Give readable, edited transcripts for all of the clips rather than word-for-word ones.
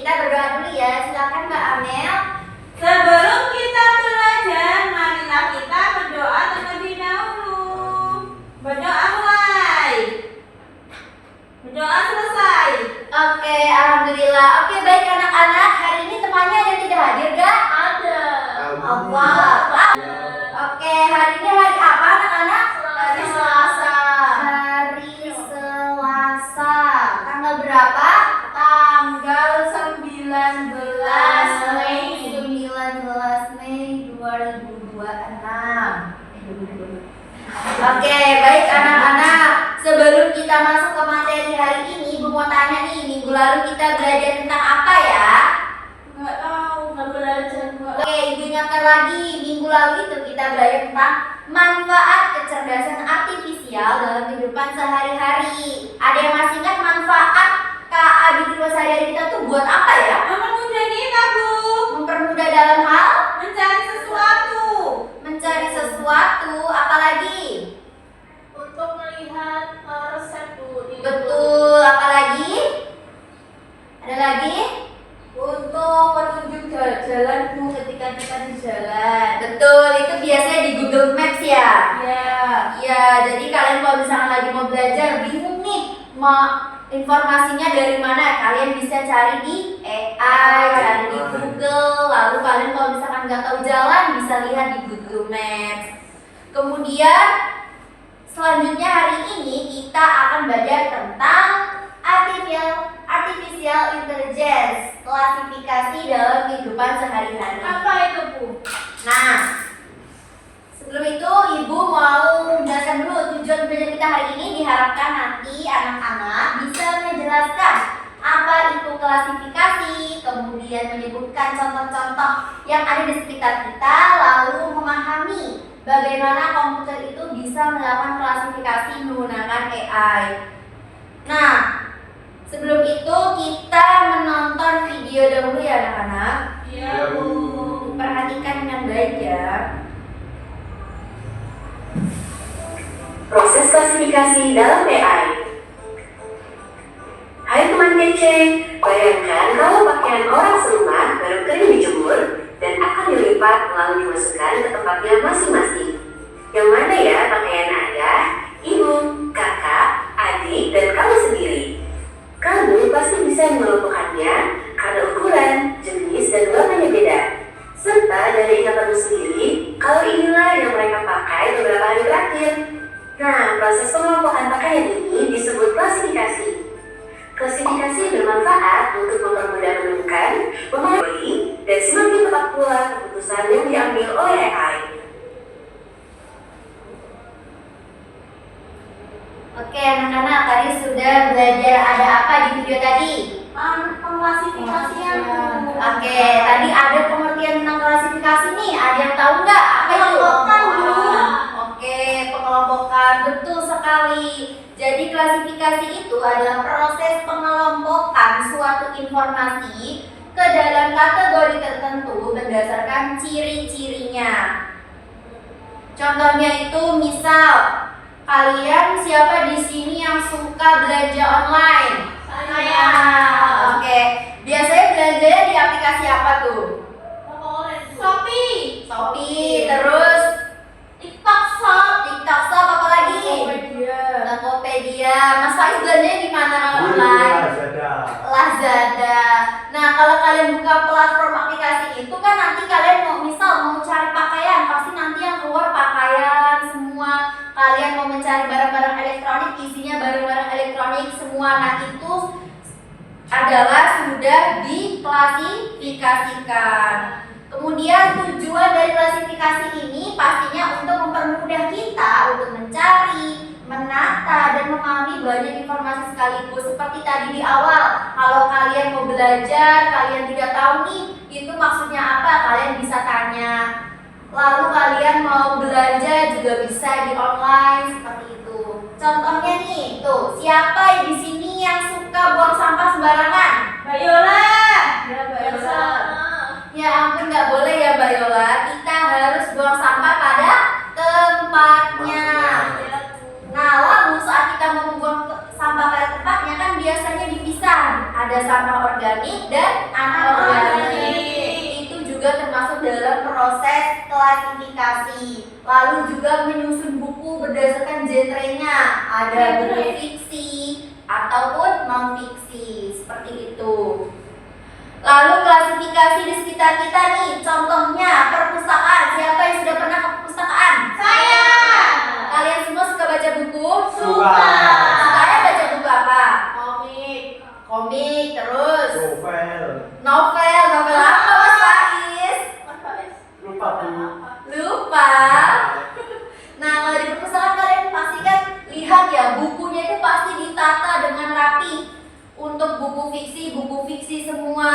kita berdoa dulu ya. Silakan Mbak Amel. Sebelum kita belajar, marilah kita berdoa terlebih dahulu. Berdoa mulai. Berdoa selesai. Oke, alhamdulillah. Oke, baik anak-anak. Hari ini temannya ada yang tidak hadir gak? Ada. Allah. Oke, hari ini hari apa anak-anak? Hari Selasa. Hari Selasa. Tanggal berapa? Tanggal 19 Mei. 19 Mei 2026. Oke, baik anak-anak. Sebelum kita masuk ke materi hari ini, Ibu mau tanya nih, minggu lalu kita belajar tentang apa ya? Nggak tahu, nggak belajar. Oke, Ibu ingatkan lagi, minggu lalu itu kita belajar tentang manfaat kecerdasan artifisial dalam kehidupan sehari-hari. Ada yang masih ingat manfaat KA di kehidupan sehari-hari kita tuh buat apa ya? Mempermudah kita, Bu. Mempermudah dalam hal Mencari sesuatu. mencari sesuatu, apalagi? Untuk melihat resep, Bu. Betul, apalagi? Ada lagi? Untuk petunjuk jalan, Bu, ketika kita di jalan. Betul, itu biasanya di Google Maps ya. Ya. Ya, jadi kalian kalau misalnya lagi mau belajar bingung nih mau informasinya dari mana, kalian bisa cari di AI, cari di Google. Lalu kalian kalau misalkan nggak tahu jalan bisa lihat di Google Maps. Kemudian selanjutnya hari ini kita akan belajar tentang artificial intelligence, klasifikasi dalam kehidupan sehari-hari. Apa itu, Bu? Nah, sebelum itu Ibu mau menjelaskan dulu tujuan belajar kita hari ini. Diharapkan nanti anak-anak bisa menjelaskan apa itu klasifikasi, kemudian menyebutkan contoh-contoh yang ada di sekitar kita, lalu memahami bagaimana komputer itu bisa melakukan klasifikasi menggunakan AI. Nah, sebelum itu kita menonton video dahulu ya anak-anak. Iya, Bu. Perhatikan dengan baik ya. Proses klasifikasi dalam AI. Hai teman kece, bayangkan kalau pakaian orang serumah baru kering dijemur dan akan dilipat lalu dimasukkan ke tempatnya masing-masing. Yang mana ya pakaian ayah, ibu, kakak, adik, dan kamu sendiri? Kamu pasti bisa mengelompokannya karena ukuran, jenis, dan warnanya beda. Serta dari ingatanmu sendiri, kalau inilah yang mereka pakai beberapa hari terakhir. Nah, proses pengelompokan pakaian ini disebut klasifikasi. Klasifikasi bermanfaat untuk mempermudah menemukan, memahami, dan semakin tepat pula keputusan yang diambil oleh AI. Oke anak-anak, tadi sudah belajar ada apa di video tadi? Pengklasifikasian, Bu. Oke, tadi ada pengertian tentang klasifikasi nih. Ada yang tahu nggak apa itu? Pengelompokan, Bu. Oke, pengelompokan, betul sekali. Jadi klasifikasi itu adalah proses pengelompokan suatu informasi ke dalam kategori tertentu berdasarkan ciri-cirinya. Contohnya itu misal, kalian siapa di sini yang suka belanja online? Saya. Oke, biasanya belanjanya di aplikasi apa tuh? Shopee. Shopee, terus TikTok Shop. TikTok Shop, apa lagi? Tokopedia. Mas Faiz belanjanya di mana online? Lazada. Nah, kalau kalian buka platform aplikasi itu kan nanti kalian mau cari pakaian, pasti nanti yang keluar pakaian semua. Kalian mau mencari barang-barang elektronik, isinya barang-barang elektronik semua. Nah, itu adalah sudah diklasifikasikan. Kemudian tujuan dari klasifikasi ini pastinya untuk mempermudah kita untuk mencari, menata, dan memahami banyak informasi sekaligus. Seperti tadi di awal, kalau kalian mau belajar, kalian tidak tahu nih itu maksudnya apa, kalian bisa tanya. Lalu kalian mau belanja juga bisa di online seperti itu. Contohnya nih, tuh siapa di sini yang suka buang sampah sembarangan? Mbak Yola. Ya, Mbak Yola. Ya ampun, nggak boleh ya Mbak Yola. Kita harus buang sampah pada tempatnya. Nah, lalu saat kita mau membuang sampah pada tempatnya kan biasanya dipisah. Ada sampah organik organik dan anorganik. Itu juga termasuk dalam proses klasifikasi. Lalu juga menyusun buku berdasarkan genrenya, ada buku fiksi ataupun non fiksi seperti itu. Lalu klasifikasi di sekitar kita nih, contohnya perpustakaan. Siapa yang sudah pernah ke perpustakaan? Saya. Kalian semua suka baca buku? Suka. Sukanya baca buku apa? Komik. Komik, terus Novel. novel apa Mas Faiz? Lupa Bu. Lupa. Nah, kalau di perpustakaan kalian pasti kan lihat ya, bukunya itu pasti ditata dengan rapi. Untuk buku fiksi semua,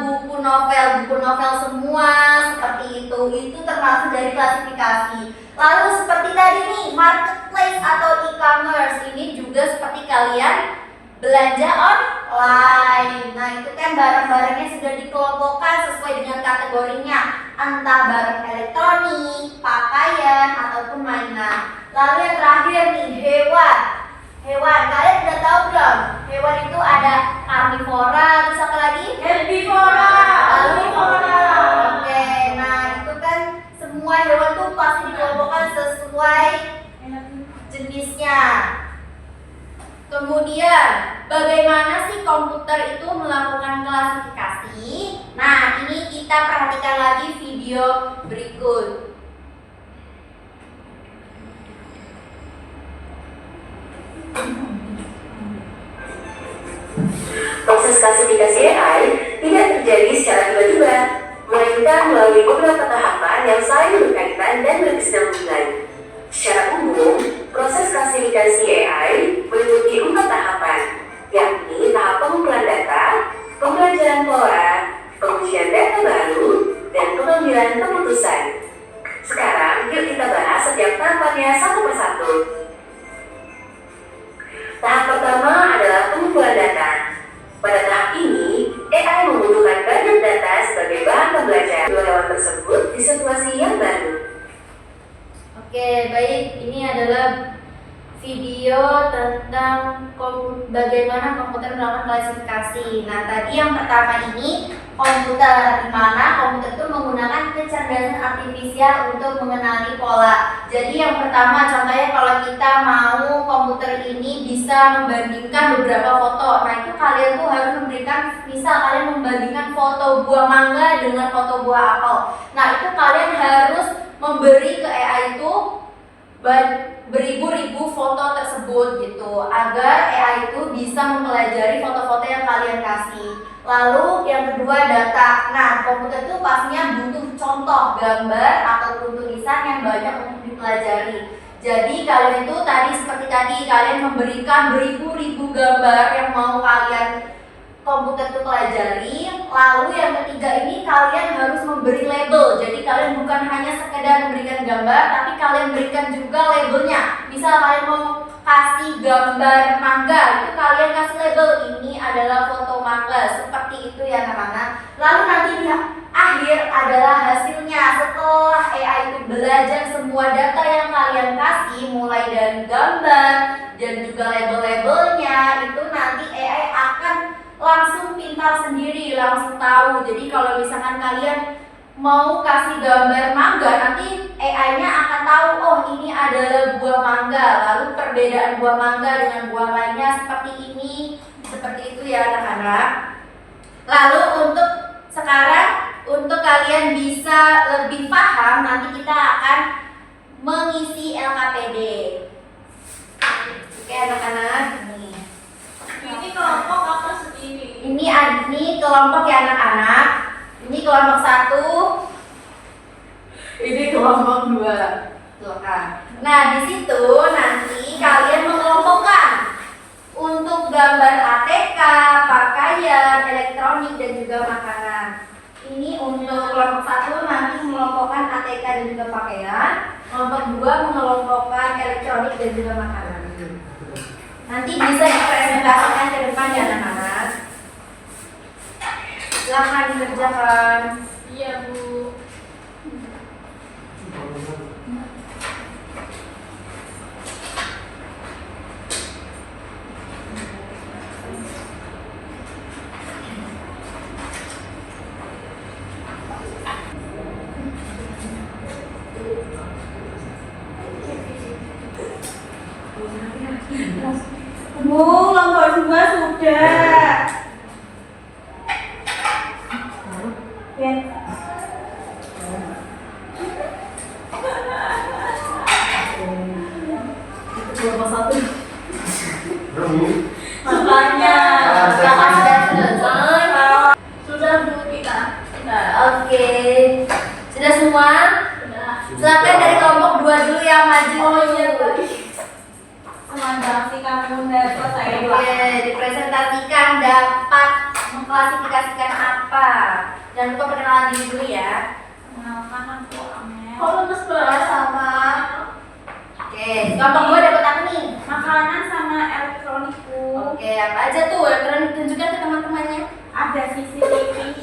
buku novel semua seperti itu. Itu termasuk dari klasifikasi. Lalu seperti tadi nih, marketplace atau e-commerce ini juga seperti kalian belanja online. Nah, itu kan barang-barangnya sudah dikelompokkan sesuai dengan kategorinya, entah barang elektronik, pakaian ataupun mainan. Lalu yang terakhir nih, hewan. Kalian udah tahu belum? Hewan itu ada karnivora, terus apa lagi? Herbivora. Oke, nah itu kan semua hewan tuh pasti dikelompokkan sesuai jenisnya. Kemudian, bagaimana sih komputer itu melakukan klasifikasi? Nah, ini kita perhatikan lagi video berikut. Proses klasifikasi AI tidak terjadi secara tiba-tiba, melainkan melalui beberapa tahapan yang saling berkaitan dan berkesinambungan. Secara umum, proses klasifikasi AI meliputi 4 tahapan, yakni tahap pengumpulan data, pembelajaran pola, pengujian data baru, dan pengambilan keputusan. Sekarang, yuk kita bahas setiap tahapannya satu persatu. Tahap pertama adalah pengumpulan data. Pada tahap ini, AI membutuhkan banyak data sebagai bahan pembelajaran dua hewan tersebut di situasi yang baru. Oke, baik. Ini adalah video tentang bagaimana komputer melakukan klasifikasi. Nah, tadi yang pertama ini komputer, di mana komputer itu menggunakan kecerdasan artifisial untuk mengenali pola. Jadi yang pertama contohnya kalau kita mau komputer ini bisa membandingkan beberapa foto. Nah, itu kalian tuh harus memberikan, misal kalian membandingkan foto buah mangga dengan foto buah apel. Nah, itu kalian harus memberi ke AI itu beribu-ribu foto tersebut gitu, agar AI itu bisa mempelajari foto-foto yang kalian kasih. Lalu yang kedua data. Nah, komputer itu pastinya butuh contoh gambar ataupun tulisan yang banyak untuk dipelajari. Jadi kalian itu tadi seperti tadi kalian memberikan beribu-ribu gambar yang mau kalian komputer itu pelajari. Lalu yang ketiga ini kalian harus memberi label. Jadi kalian bukan hanya sekedar memberikan gambar, tapi kalian berikan juga labelnya. Misal kalian mau kasih gambar mangga, itu kalian kasih label ini adalah foto mangga. Seperti itu ya anak-anak. Lalu nanti di akhir adalah hasilnya. Setelah AI itu belajar semua data yang kalian kasih, mulai dari gambar dan juga label-labelnya, itu nanti AI akan langsung pintar sendiri, langsung tahu. Jadi kalau misalkan kalian mau kasih gambar mangga, nanti AI-nya akan tahu, oh ini adalah buah mangga, lalu perbedaan buah mangga dengan buah lainnya seperti ini, seperti itu ya anak-anak. Lalu untuk sekarang, untuk kalian bisa lebih paham, nanti kita akan mengisi LKPD. Oke anak-anak, nih. Ini kelompok apa sendiri? Ini kelompok ya anak-anak. Ini kelompok 1. Ini kelompok 2. Tuh kan. Nah, di situ nanti kalian mengelompokkan untuk gambar ATK, pakaian, elektronik dan juga makanan. Ini untuk kelompok 1 nanti mengelompokkan ATK dan juga pakaian. Kelompok 2 mengelompokkan elektronik dan juga makanan. Nanti bisa dipresentasikan ke depan ya anak-anak. Silahkan dikerjakan. Iya Bu. Kelompok 2 sudah. Ya. Kelompok 1. Belum. Makanya Kakak sudah selesai. sudah dulu kita. Oke. Sudah semua? Silakan dari kelompok 2 dulu yang maju. Oh iya, semangat sih kamu udah selesai. Oke, dipresentasikan dapat mengklasifikasikan apa. Jangan lupa perkenalan diri dulu ya. Kenalkan aku Amel. Oh, lulus sama. Oke, kelompok 2 dapat apa nih? Makanan sama elektronikku. Oke, apa aja tuh? Elektronik tunjukkan ke teman-temannya. Ada CCTV.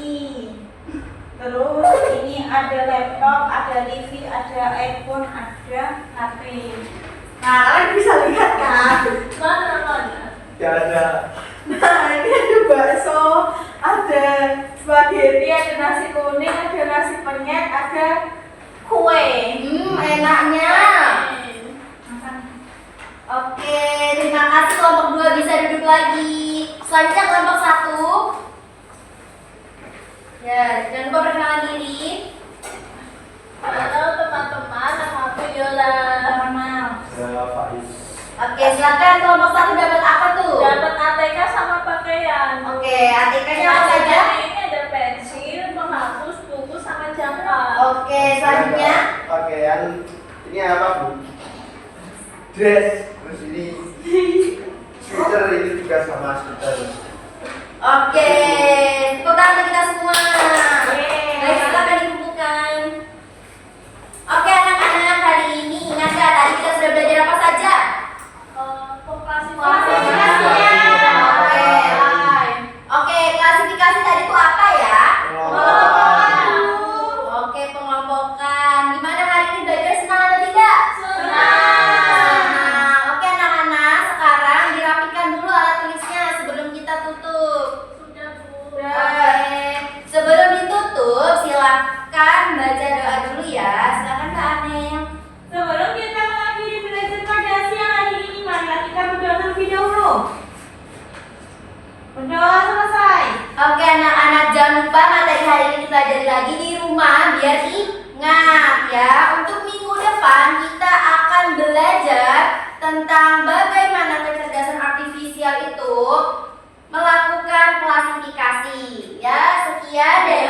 Terus ini ada laptop, ada TV, ada iPhone, ada HP. Nah, kalian bisa lihat kan? Mana? Tidak ada. Nah, ini ada bakso, ada spaghetti, ada nasi kuning, ada nasi penyet, ada kue. Enaknya. Oke, terima kasih kelompok 2 bisa duduk lagi. Selanjutnya kelompok 1. Ya, jangan lupa perkenalan diri. Halo teman-teman, nama aku Yola. Saya Faiz. Oke, silakan kelompok 1 dapat apa tuh? Dapat ATK sama pakaian. Oke, ATK-nya apa saja? Ini ada pensil, penghapus, buku, sama jangka. Oke, selanjutnya. Pakaian ini apa, Bu? Dress. Terus ini sweater, ini juga sama sweater. Oke, tepuk tangan untuk kita semua. Yeay. Baik, silakan dikumpulkan. Oke, anak-anak, hari ini ingat nggak tadi kita sudah belajar apa saja? Klasifikasinya. Oke, oke, klasifikasi tadi itu apa ya? Oke, pengelompokan. Gimana hari ini belajar senang atau tidak? Senang. Oke, anak-anak, sekarang dirapikan dulu alat tulisnya sebelum kita tutup. Oke, sebelum ditutup silakan baca doa dulu ya. Silakan Kak Anel. Sebelum kita mengakhiri belajar pada siang hari ini, marilah kita berdoa terlebih dahulu. Berdoa selesai. Oke, anak-anak, jangan lupa materi hari ini dipelajari lagi di rumah biar ingat ya. Untuk minggu depan kita akan belajar tentang bagaimana kecerdasan artifisial itu melakukan klasifikasi. Ya, sekian dari